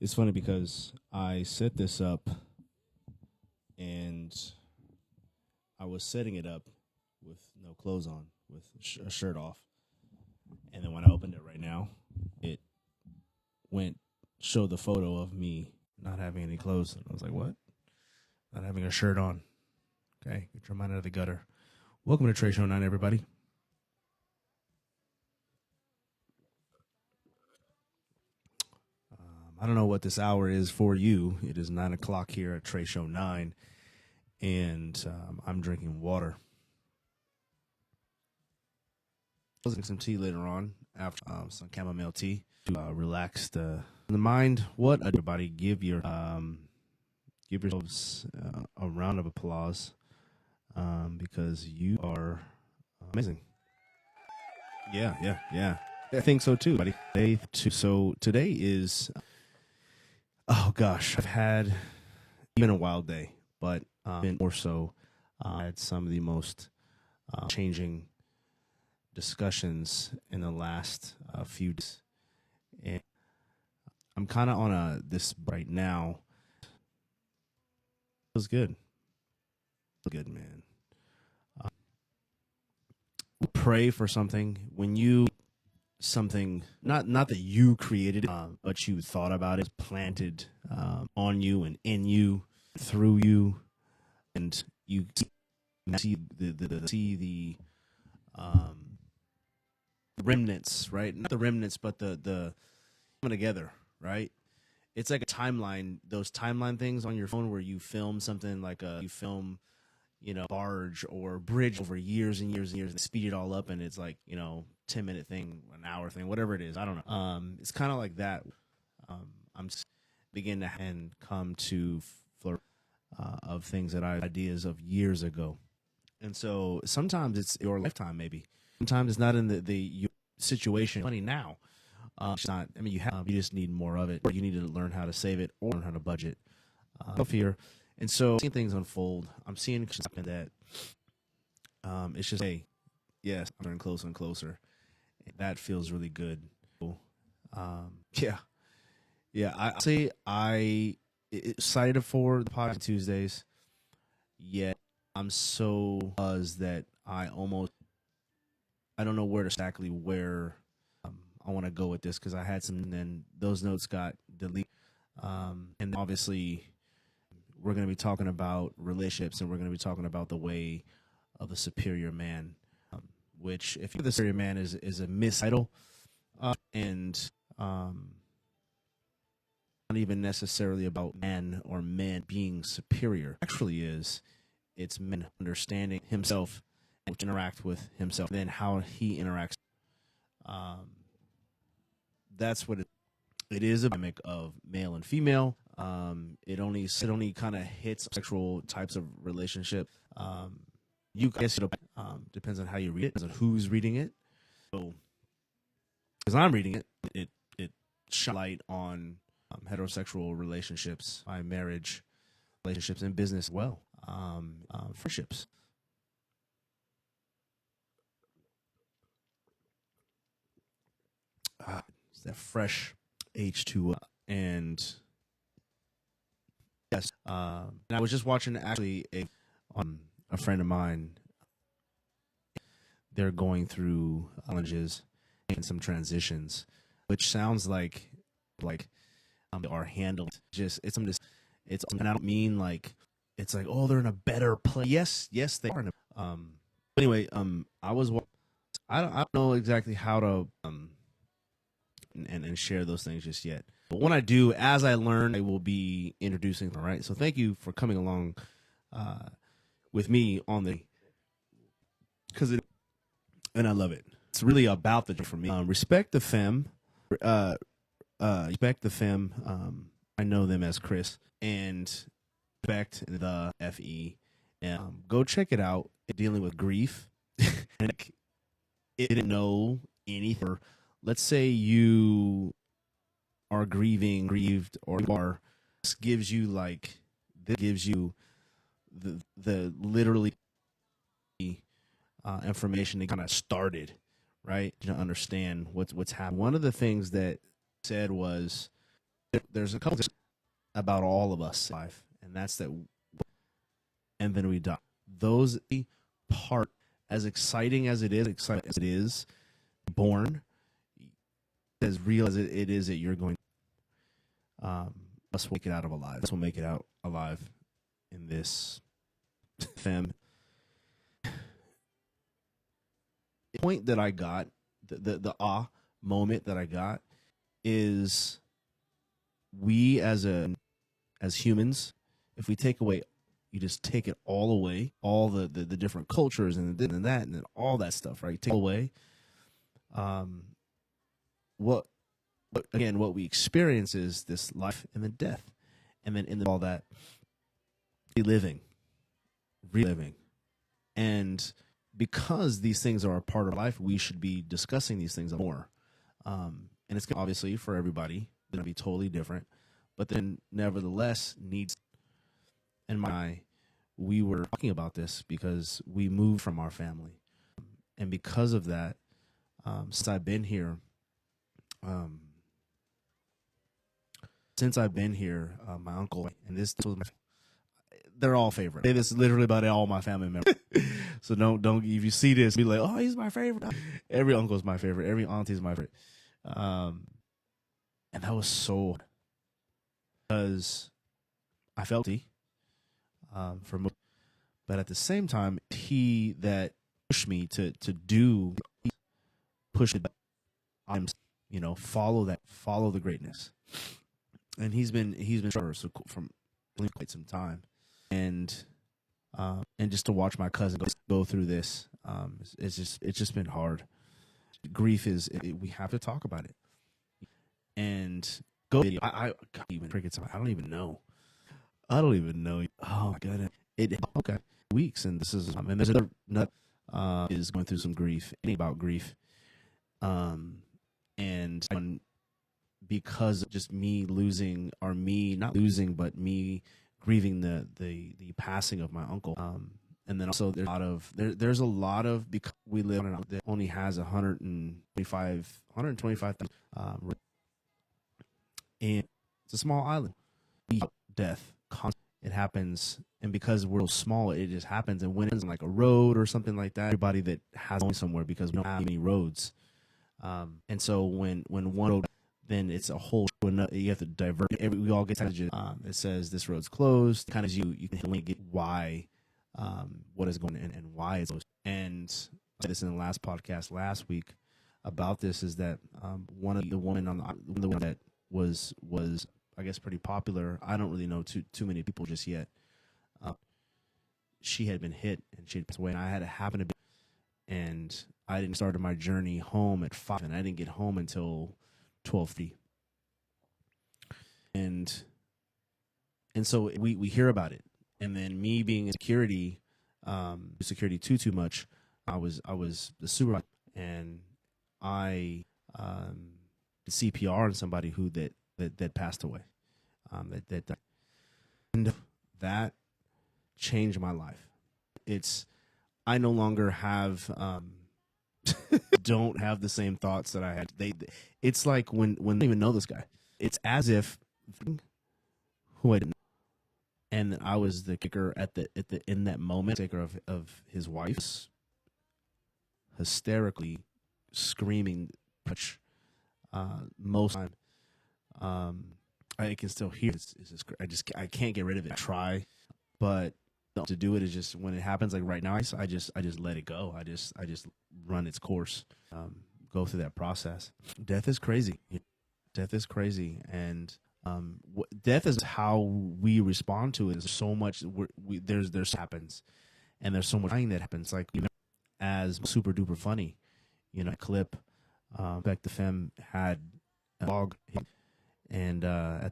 It's funny because I set this up and I was setting it up with no clothes on, with a shirt off. And then when I opened it right now, it went showed the photo of me not having any clothes. And I was like, what? Not having a shirt on. Okay, get your mind out of the gutter. Welcome to Tresho9, everybody. I don't know what this hour is for you. It is 9 o'clock here at Tresho9, and I'm drinking water. I'll drink some tea later on after some chamomile tea to relax the mind. What everybody, give yourselves a round of applause because you are amazing. Yeah. I think so too, buddy. So today is, oh gosh, I've had even a wild day, but been more so. I had some of the most changing discussions in the last few days, and I'm kind of on this right now. Feels good. Good, man. Pray for something when you something not that you created it, but you thought about it, planted on you and in you, through you, and you see the remnants, right? Not the remnants, but the coming together, right? It's like a timeline, those timeline things on your phone where you film something like you film, barge or bridge over years and years and years and speed it all up. And it's like, 10-minute thing, an hour thing, whatever it is. I don't know. It's kind of like that. I'm beginning to and come to flourish of things that ideas of years ago. And so sometimes it's your lifetime, maybe. Sometimes it's not in the situation. Money now. It's not. I mean, you just need more of it, or you need to learn how to save it, or learn how to budget. Here, and so seeing things unfold. I'm seeing that. It's just yes, I'm getting closer and closer. That feels really good. Yeah. I say I excited for the podcast Tuesdays. Yet I'm so buzzed that I don't know exactly where I want to go with this because I had some, and then those notes got deleted. And obviously, we're going to be talking about relationships, and we're going to be talking about the way of the superior man, which, if the superior man is a mistitle, and not even necessarily about man or men being superior. Actually, it's men understanding himself and interact with himself, then how he interacts. That's what it is, a dynamic of male and female. It only kind of hits sexual types of relationship. I guess it depends on how you read it, depends on who's reading it. So, because I'm reading it shine light on heterosexual relationships, by marriage, relationships, and business as well, friendships. It's that fresh H2O. And yes, and I was just watching actually a friend of mine. They're going through challenges and some transitions, which sounds like are handled. And I don't mean like it's like, oh, they're in a better place. Yes, they are. Anyway, I don't know exactly how to and share those things just yet. But when I do, as I learn, I will be introducing. All right. So thank you for coming along with me on and I love it. It's really about for me. Respect the femme. Respect the femme. I know them as Chris, and respect the FE. And go check it out. Dealing with grief. And it didn't know anything. Or let's say you are grieved, or you are. This gives you the literally information that kind of started, right? To understand what's happening. One of the things that said was there's a couple things about all of us in life, and that's that, and then we die. Those part, as exciting as it is, born, as real as it is that you're going. Us will make it out of alive. Us will make it out alive in this fem. The point that I got, the moment that I got, is we as humans, if we take away, you just take it all away, all the different cultures and that and then all that stuff, right? Take it away. What we experience is this life and then death, and then all that reliving, and because these things are a part of life, we should be discussing these things more. And it's obviously for everybody going to be totally different, but then nevertheless needs. And we were talking about this because we moved from our family, and because of that, since I've been here. My uncle, and this was they're all favorite. This is literally about all my family members. So don't if you see this, be like, oh, he's my favorite. Every uncle is my favorite. Every auntie is my favorite. And that was so, because I felt but at the same time, he that pushed me to push it. Follow the greatness. And he's been from quite some time, and just to watch my cousin go through this, it's just been hard. Grief we have to talk about it, and go video. I even crickets. I don't even know. Oh my goodness, okay weeks, and this is and there's another is going through some grief, about grief, and because of just me losing, or me not losing, but me grieving the passing of my uncle. And then also there's a lot of because we live on an island that only has 125,000, and it's a small island. Death, it happens, and because we're so small, it just happens. And when it's like a road or something like that, everybody that has going somewhere, because we don't have any roads, and so when one road, then it's a whole. You have to divert. We all get messages. It says this road's closed. Kind of you can only get why, what is going on and why it's closed. And I said this in the last podcast last week about this, is that one of the women on the one that was I guess pretty popular. I don't really know too many people just yet. She had been hit and she had passed away, and I had to happen to be. And I didn't start my journey home at 5, and I didn't get home until 12:30. And so we hear about it, and then me being in security too much. I was the supervisor, and I did CPR on somebody who that passed away. That died. And that changed my life. I no longer have don't have the same thoughts that I had. It's like when I didn't even know this guy. It's as if who I didn't know. And I was the kicker in that moment, taker of his wife's hysterically screaming, most of the time. I can still hear it. I can't get rid of it. I try, but to do it is just when it happens, like right now, I just let it go. I just run its course, go through that process. Death is crazy. And death is how we respond to it. There's so much there's happens, and there's so much that happens. Like as super duper funny, clip. Beck the Femme had a dog, and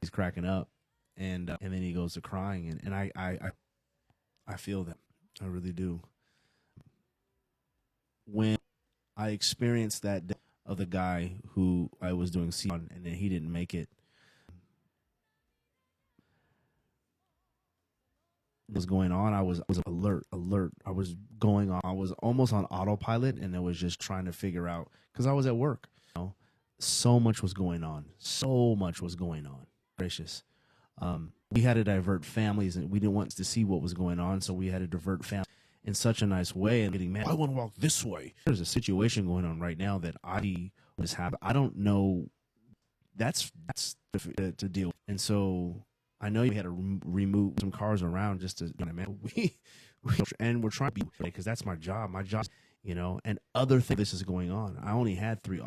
he's cracking up, and then he goes to crying, and I feel that. I really do. When I experienced that death of the guy who I was doing C on, and then he didn't make it, was going on. I was alert. I was going on. I was almost on autopilot, and I was just trying to figure out, because I was at work. So much was going on. gracious. We had to divert families, and we didn't want to see what was going on, so we had to divert families in such a nice way. And getting mad, I want to walk this way. There's a situation going on right now that I just have. I don't know. That's to deal with. And so I know you had to remove some cars around just to, man, and we're trying to be, because that's my job. My job, and other things. This is going on. I only had 3.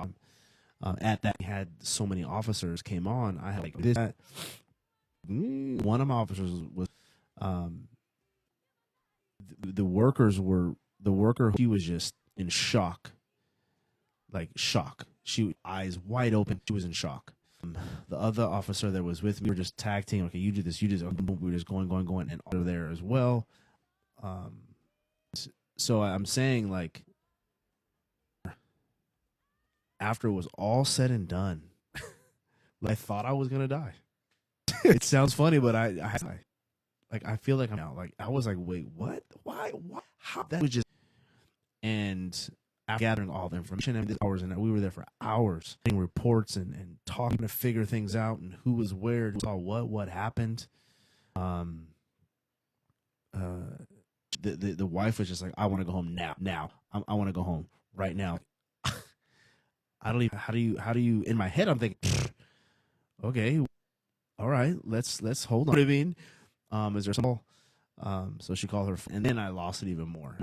At that, had so many officers came on. I had like this. One of my officers was, the worker. She was just in shock, like shock. She eyes wide open. She was in shock. The other officer that was with me, we were just tag team. Okay, you do this, you do this. We were just going, and they're there as well. So I'm saying, like, after it was all said and done, I thought I was gonna die. It sounds funny, but I feel like I'm out. Like, I was like, wait, what? Why? What? How? That was just, and after gathering all the information and hours, and we were there for hours, getting reports and talking to figure things out, and who was where, who saw what happened. The wife was just like, I want to go home now. I want to go home right now. I don't even, how do you, in my head, I'm thinking, okay, all right, let's hold on. What I mean, is there some, so she called her, and then I lost it even more,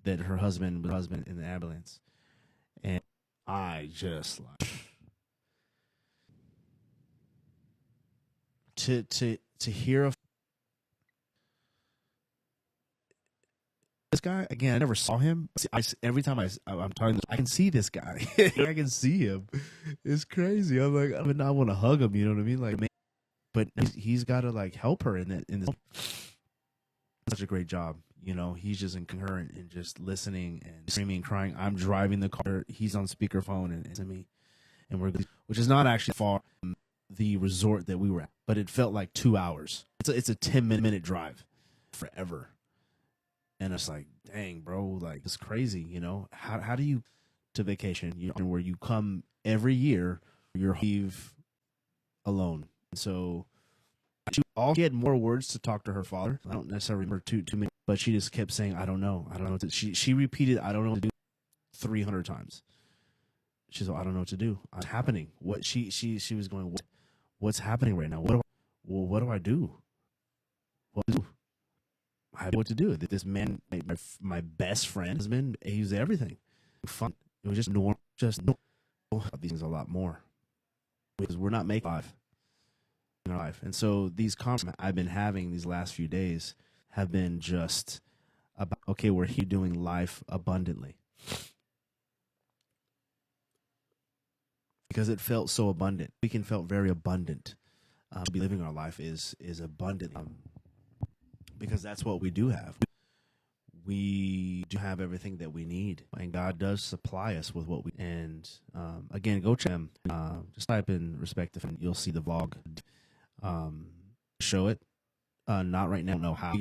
that her husband was in the ambulance. And I just like, to hear of this guy again. I never saw him. Every time I'm talking, I can see this guy. I can see him. It's crazy. I'm like, I mean, I want to hug him. You know what I mean? Like, man, but he's got to like help her in this. Such a great job. He's just concurrent and just listening and screaming, crying. I'm driving the car. He's on speakerphone and to me, and which is not actually far from the resort that we were at, but it felt like 2 hours. It's a 10-minute drive, forever. And it's like, dang, bro, like, it's crazy, How do you to vacation, where you come every year, you're leave alone. And so she had more words to talk to her father. I don't necessarily remember too many, but she just kept saying, I don't know. She repeated, I don't know what to do 300 times. She's like, I don't know what to do. What's happening? What she was going, what's happening right now? What do I do? What do I do? I had what to do. This man, my best friend, has been, he was everything. Fun. It was just normal. These things a lot more, because we're not making life in our life. And so these conversations I've been having these last few days have been just about, okay, we're here doing life abundantly, because it felt so abundant. Weekend felt very abundant. To be living our life is abundant. Because that's what we do have. We do have everything that we need, and God does supply us with what we. And again, go check him. Just type in Respective, and you'll see the vlog. Show it. Not right now. I don't know how.